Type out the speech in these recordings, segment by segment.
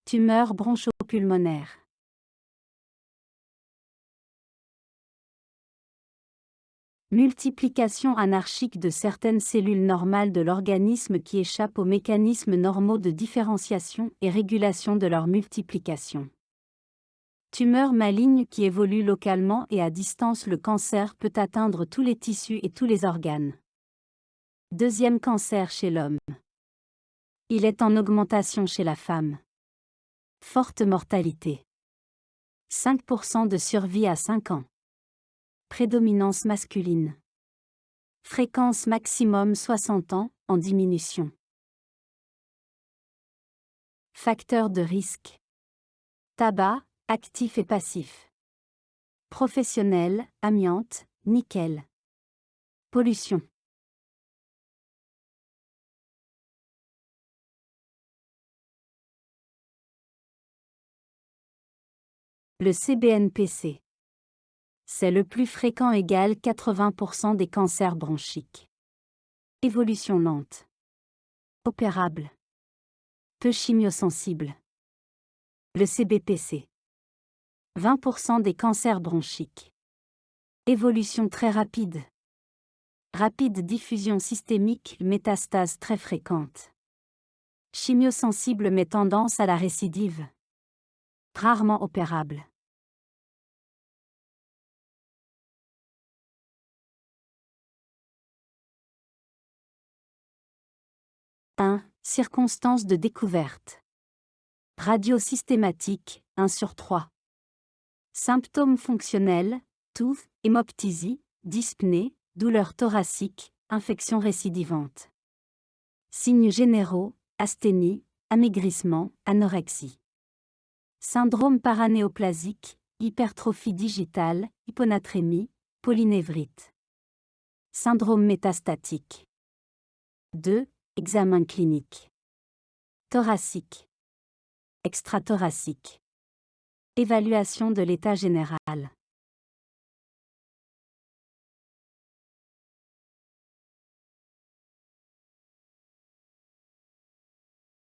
Tumeur bronchopulmonaire. Multiplication anarchique de certaines cellules normales de l'organisme qui échappent aux mécanismes normaux de différenciation et régulation de leur multiplication. Tumeur maligne qui évolue localement et à distance. Le cancer peut atteindre tous les tissus et tous les organes. Deuxième cancer chez l'homme. Il est en augmentation chez la femme. Forte mortalité. 5% de survie à 5 ans. Prédominance masculine. Fréquence maximum 60 ans, en diminution. Facteurs de risque. Tabac, actif et passif. Professionnel, amiante, nickel. Pollution. Le CBNPC. C'est le plus fréquent, égal 80% des cancers bronchiques. Évolution lente. Opérable. Peu chimiosensible. Le CBPC. 20% des cancers bronchiques. Évolution très rapide. Rapide diffusion systémique, métastase très fréquente. Chimiosensible mais tendance à la récidive. Rarement opérable. Circonstances de découverte. Radio systématique, 1 sur 3. Symptômes fonctionnels, toux, hémoptysie, dyspnée, douleur thoracique, infection récidivante. Signes généraux, asthénie, amaigrissement, anorexie. Syndrome paranéoplasique, hypertrophie digitale, hyponatrémie, polynévrite. Syndrome métastatique. 2. Examen clinique. Thoracique. Extrathoracique. Évaluation de l'état général.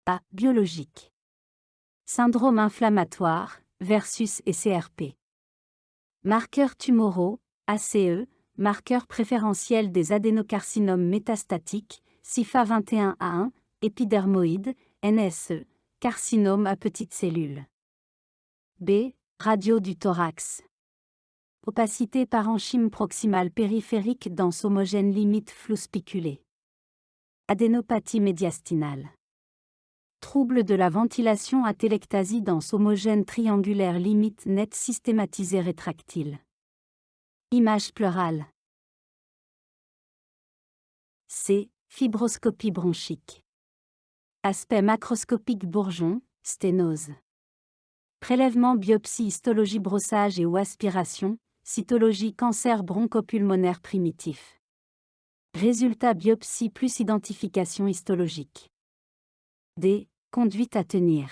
A. Biologique. Syndrome inflammatoire, versus et CRP. Marqueurs tumoraux, ACE, marqueur préférentiel des adénocarcinomes métastatiques, CIFA21A1, épidermoïde, NSE, carcinome à petites cellules. B. Radio du thorax. Opacité parenchyme proximale périphérique dense homogène limite flou spiculé. Adénopathie médiastinale. Trouble de la ventilation, atélectasie dense homogène triangulaire limite nette systématisée rétractile. Image pleurale. C. Fibroscopie bronchique. Aspect macroscopique bourgeon, sténose. Prélèvement, biopsie, histologie, brossage et ou aspiration, cytologie, cancer bronchopulmonaire primitif. Résultat, biopsie plus identification histologique. D. Conduite à tenir.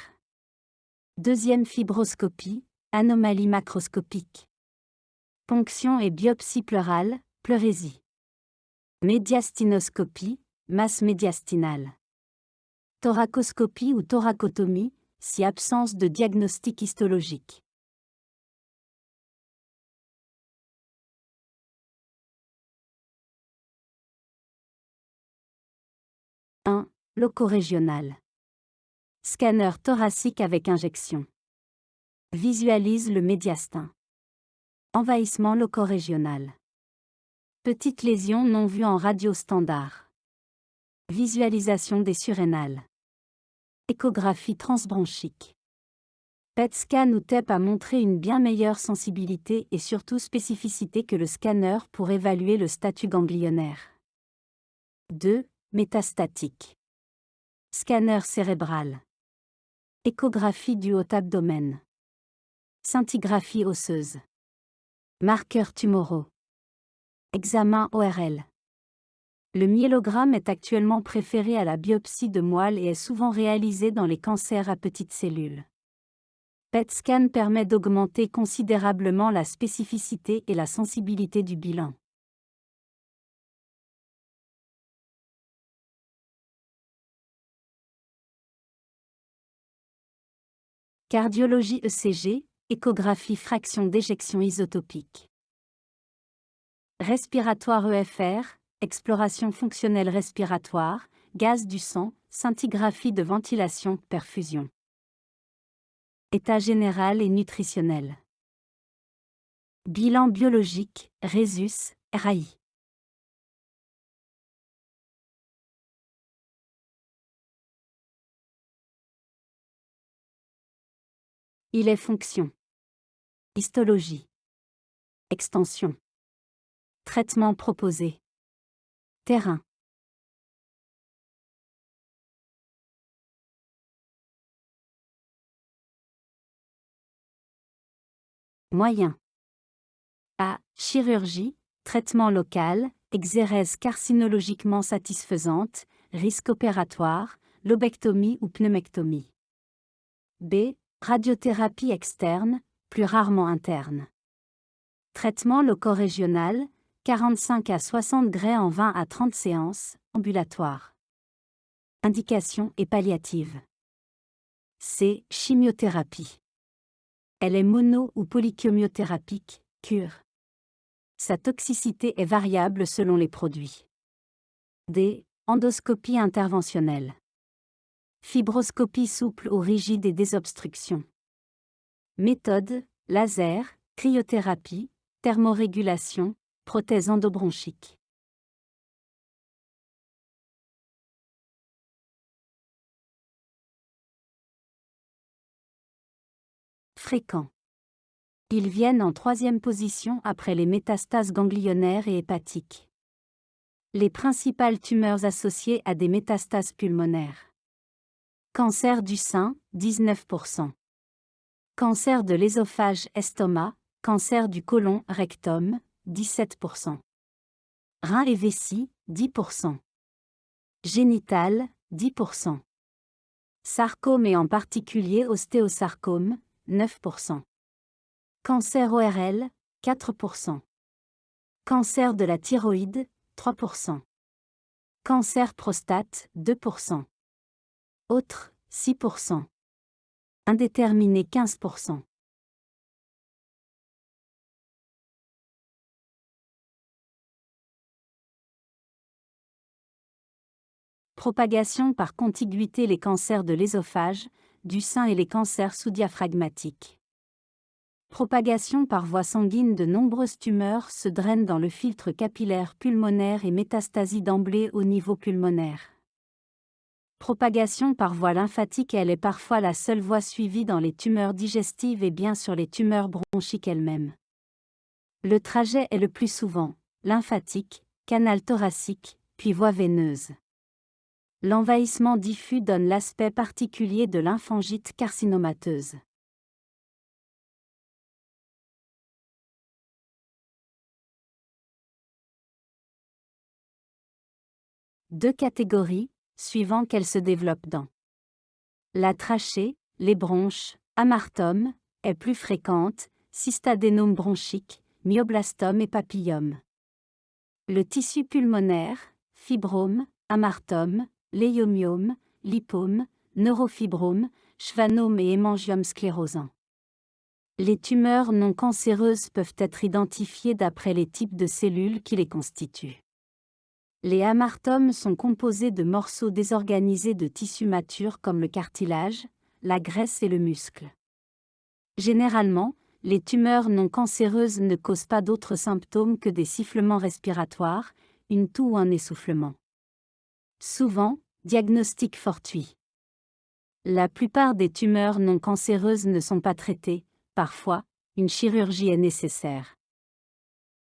Deuxième fibroscopie, anomalie macroscopique. Ponction et biopsie pleurale, pleurésie. Médiastinoscopie, masse médiastinale. Thoracoscopie ou thoracotomie, si absence de diagnostic histologique. Locorégional. Scanner thoracique avec injection. Visualise le médiastin. Envahissement locorégional. Petite lésion non vue en radio standard. Visualisation des surrénales. Échographie transbronchique. PET scan ou TEP a montré une bien meilleure sensibilité et surtout spécificité que le scanner pour évaluer le statut ganglionnaire. 2. Métastatique. Scanner cérébral. Échographie du haut abdomen. Scintigraphie osseuse. Marqueurs tumoraux. Examen ORL. Le myélogramme est actuellement préféré à la biopsie de moelle et est souvent réalisé dans les cancers à petites cellules. PET scan permet d'augmenter considérablement la spécificité et la sensibilité du bilan. Cardiologie ECG, échographie fraction d'éjection isotopique. Respiratoire EFR, exploration fonctionnelle respiratoire, gaz du sang, scintigraphie de ventilation, perfusion. État général et nutritionnel. Bilan biologique, Rhésus, RAI. Il est fonction. Histologie. Extension. Traitement proposé. Terrain. Moyen. A. Chirurgie, traitement local, exérèse carcinologiquement satisfaisante, risque opératoire, lobectomie ou pneumectomie. B. Radiothérapie externe, plus rarement interne. Traitement locorégional, 45 à 60 grès en 20 à 30 séances, ambulatoire. Indication et palliative. C. Chimiothérapie. Elle est mono- ou polychimiothérapique, cure. Sa toxicité est variable selon les produits. D. Endoscopie interventionnelle. Fibroscopie souple ou rigide et désobstruction. Méthode, laser, cryothérapie, thermorégulation, prothèse endobronchique. Fréquents. Ils viennent en troisième position après les métastases ganglionnaires et hépatiques. Les principales tumeurs associées à des métastases pulmonaires. Cancer du sein, 19%. Cancer de l'ésophage, estomac, cancer du côlon, rectum, 17%. Reins et vessie, 10%. Génital, 10%. Sarcome et en particulier ostéosarcome, 9%. Cancer ORL, 4%. Cancer de la thyroïde, 3%. Cancer prostate, 2%. Autres, 6%. Indéterminé, 15%. Propagation par contiguïté. Les cancers de l'ésophage, du sein et les cancers sous-diaphragmatiques. Propagation par voie sanguine. De nombreuses tumeurs se drainent dans le filtre capillaire pulmonaire et métastasie d'emblée au niveau pulmonaire. Propagation par voie lymphatique. Elle est parfois la seule voie suivie dans les tumeurs digestives et bien sûr les tumeurs bronchiques elles-mêmes. Le trajet est le plus souvent lymphatique, canal thoracique, puis voie veineuse. L'envahissement diffus donne l'aspect particulier de lymphangite carcinomateuse. Deux catégories, suivant qu'elles se développent dans la trachée, les bronches, amartome, est plus fréquente, cystadénome bronchique, myoblastome et papillome. Le tissu pulmonaire, fibrome, amartome, léomyome, lipome, neurofibrome, schwannome et hémangiome sclérosant. Les tumeurs non cancéreuses peuvent être identifiées d'après les types de cellules qui les constituent. Les amartomes sont composés de morceaux désorganisés de tissus matures comme le cartilage, la graisse et le muscle. Généralement, les tumeurs non cancéreuses ne causent pas d'autres symptômes que des sifflements respiratoires, une toux ou un essoufflement. Souvent, diagnostic fortuit. La plupart des tumeurs non cancéreuses ne sont pas traitées, parfois, une chirurgie est nécessaire.